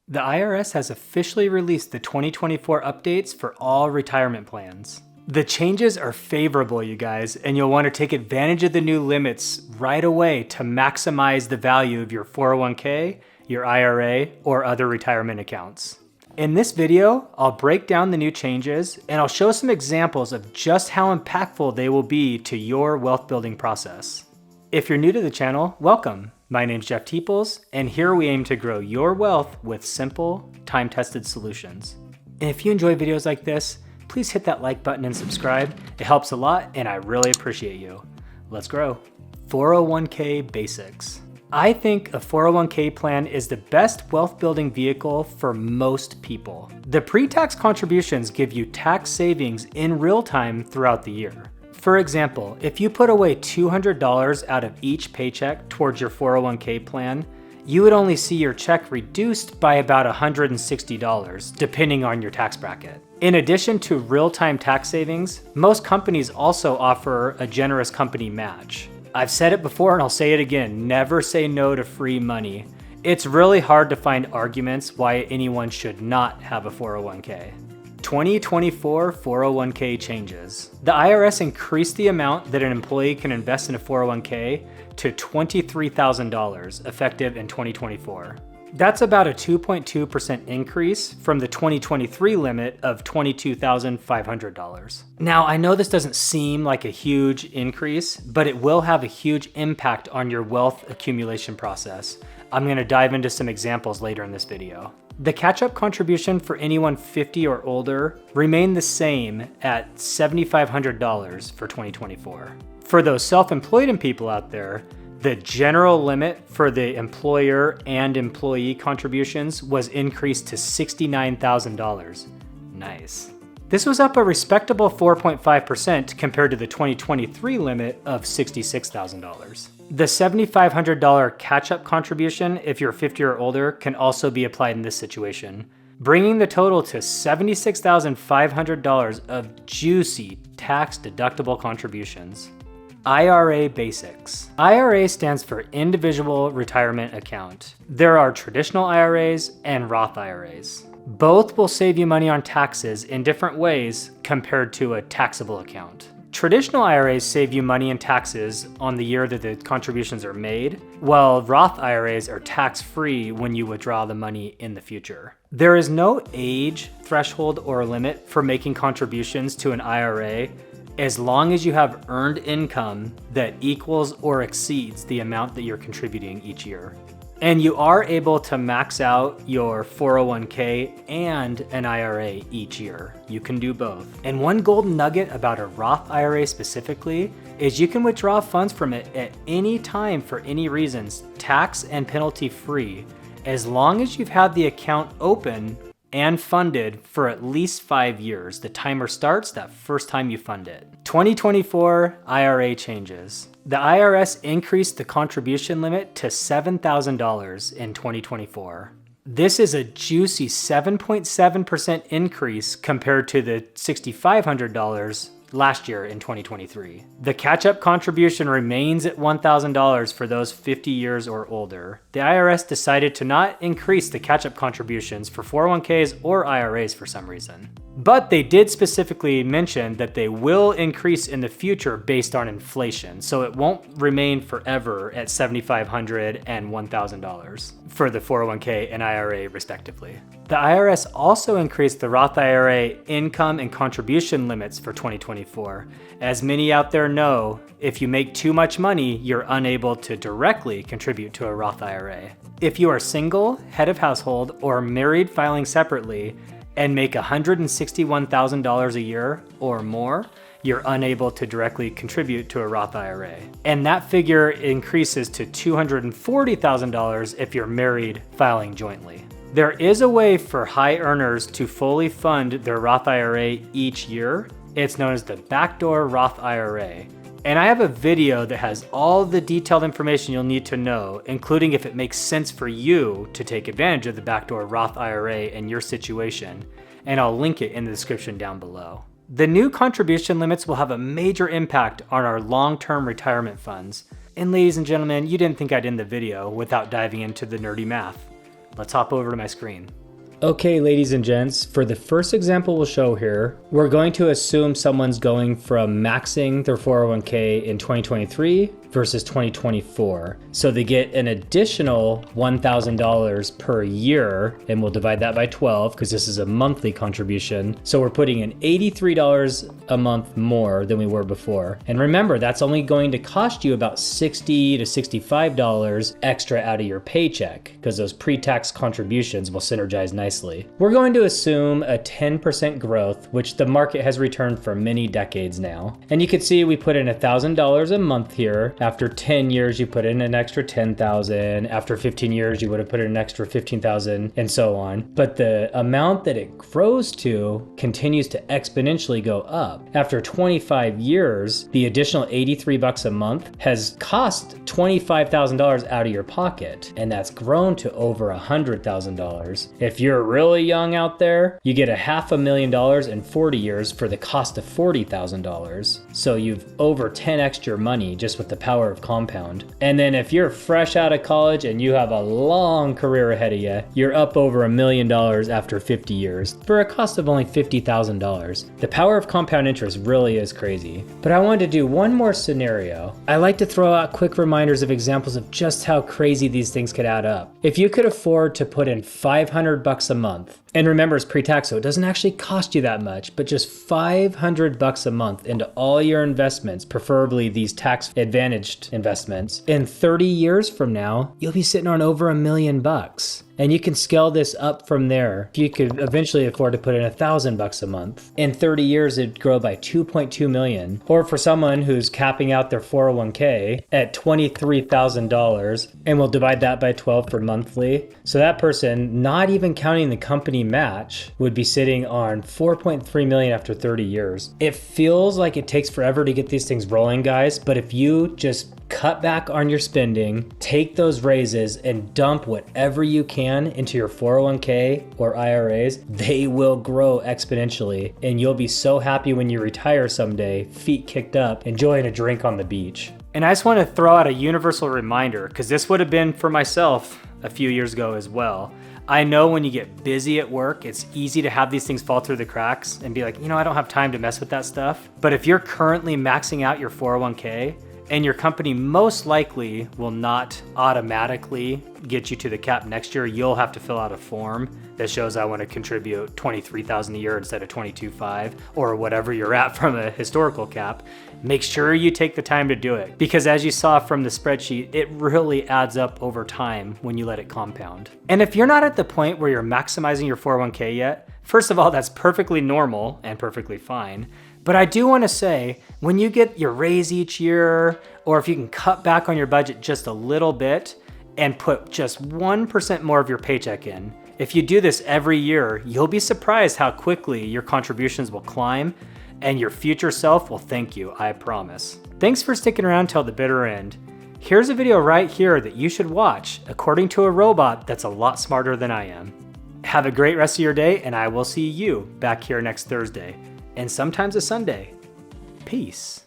The IRS has officially released the 2024 updates for all retirement plans. The changes are favorable, you guys, and you'll want to take advantage of the new limits right away to maximize the value of your 401k, your IRA, or other retirement accounts. In this video, I'll break down the new changes and I'll show some examples of just how impactful they will be to your wealth building process. If you're new to the channel, welcome. My name's Jeff Teeples, and here we aim to grow your wealth with simple, time-tested solutions. And if you enjoy videos like this, please hit that like button and subscribe. It helps a lot, and I really appreciate you. Let's grow. 401k Basics. I think a 401k plan is the best wealth building vehicle for most people. The pre-tax contributions give you tax savings in real time throughout the year. For example, if you put away $200 out of each paycheck towards your 401k plan, you would only see your check reduced by about $160, depending on your tax bracket. In addition to real-time tax savings, most companies also offer a generous company match. I've said it before and I'll say it again, never say no to free money. It's really hard to find arguments why anyone should not have a 401k. 2024 401k changes. The IRS increased the amount that an employee can invest in a 401k to $23,000 effective in 2024. That's about a 2.2% increase from the 2023 limit of $22,500. Now, I know this doesn't seem like a huge increase, but it will have a huge impact on your wealth accumulation process. I'm going to dive into some examples later in this video. The catch-up contribution for anyone 50 or older remained the same at $7,500 for 2024. For those self-employed people out there, the general limit for the employer and employee contributions was increased to $69,000. Nice. This was up a respectable 4.5% compared to the 2023 limit of $66,000. The $7,500 catch-up contribution, if you're 50 or older, can also be applied in this situation, bringing the total to $76,500 of juicy tax-deductible contributions. IRA Basics. IRA stands for Individual Retirement Account. There are traditional IRAs and Roth IRAs. Both will save you money on taxes in different ways compared to a taxable account. Traditional IRAs save you money in taxes on the year that the contributions are made, while Roth IRAs are tax-free when you withdraw the money in the future. There is no age threshold or limit for making contributions to an IRA as long as you have earned income that equals or exceeds the amount that you're contributing each year. And you are able to max out your 401k and an IRA each year. You can do both. And one golden nugget about a Roth IRA specifically is you can withdraw funds from it at any time for any reasons, tax and penalty free, as long as you've had the account open and funded for at least 5 years. The timer starts that first time you fund it. 2024 IRA changes. The IRS increased the contribution limit to $7,000 in 2024. This is a juicy 7.7% increase compared to the $6,500 last year in 2023. The catch-up contribution remains at $1,000 for those 50 years or older. The IRS decided to not increase the catch-up contributions for 401ks or IRAs for some reason. But they did specifically mention that they will increase in the future based on inflation, so it won't remain forever at $7,500 and $1,000 for the 401k and IRA respectively. The IRS also increased the Roth IRA income and contribution limits for 2024. As many out there know, if you make too much money, you're unable to directly contribute to a Roth IRA. If you are single, head of household, or married filing separately, and make $161,000 a year or more, you're unable to directly contribute to a Roth IRA. And that figure increases to $240,000 if you're married filing jointly. There is a way for high earners to fully fund their Roth IRA each year. It's known as the backdoor Roth IRA. And I have a video that has all the detailed information you'll need to know, including if it makes sense for you to take advantage of the backdoor Roth IRA in your situation, and I'll link it in the description down below. The new contribution limits will have a major impact on our long-term retirement funds. And ladies and gentlemen, you didn't think I'd end the video without diving into the nerdy math. Let's hop over to my screen. Okay, ladies and gents, for the first example we'll show here, we're going to assume someone's going from maxing their 401k in 2023 versus 2024. So they get an additional $1,000 per year, and we'll divide that by 12 because this is a monthly contribution. So we're putting in $83 a month more than we were before. And remember, that's only going to cost you about $60 to $65 extra out of your paycheck because those pre-tax contributions will synergize nicely. We're going to assume a 10% growth, which the market has returned for many decades now. And you can see we put in $1,000 a month here. After 10 years, you put in an extra 10,000. After 15 years, you would have put in an extra 15,000 and so on. But the amount that it grows to continues to exponentially go up. After 25 years, the additional $83 a month has cost $25,000 out of your pocket, and that's grown to over $100,000. If you're really young out there, you get $500,000 in 40 years for the cost of $40,000. So you've over 10x'd your money just with the power of compound. And then if you're fresh out of college and you have a long career ahead of you, you're up over $1 million after 50 years for a cost of only $50,000. The power of compound interest really is crazy. But I wanted to do one more scenario. I like to throw out quick reminders of examples of just how crazy these things could add up. If you could afford to put in $500 a month, and remember, it's pre-tax, so it doesn't actually cost you that much, but just $500 a month into all your investments, preferably these tax advantaged investments. In 30 years from now, you'll be sitting on over $1 million. And you can scale this up from there. If you could eventually afford to put in $1,000 a month, in 30 years, it'd grow by 2.2 million. Or for someone who's capping out their 401k at $23,000, and we'll divide that by 12 for monthly. So that person, not even counting the company match, would be sitting on 4.3 million after 30 years. It feels like it takes forever to get these things rolling, guys, but if you just cut back on your spending, take those raises and dump whatever you can into your 401k or IRAs, they will grow exponentially, and you'll be so happy when you retire someday, feet kicked up, enjoying a drink on the beach. And I just want to throw out a universal reminder, because this would have been for myself a few years ago as well. I know when you get busy at work, it's easy to have these things fall through the cracks and be like, I don't have time to mess with that stuff. But if you're currently maxing out your 401k, and your company most likely will not automatically get you to the cap next year, you'll have to fill out a form that shows I want to contribute $23,000 a year instead of $22,500 or whatever you're at from a historical cap. Make sure you take the time to do it, because as you saw from the spreadsheet, it really adds up over time when you let it compound. And if you're not at the point where you're maximizing your 401k yet, first of all, that's perfectly normal and perfectly fine. But I do want to say, when you get your raise each year, or if you can cut back on your budget just a little bit and put just 1% more of your paycheck in, if you do this every year, you'll be surprised how quickly your contributions will climb, and your future self will thank you, I promise. Thanks for sticking around till the bitter end. Here's a video right here that you should watch, according to a robot that's a lot smarter than I am. Have a great rest of your day, and I will see you back here next Thursday. And sometimes a Sunday. Peace.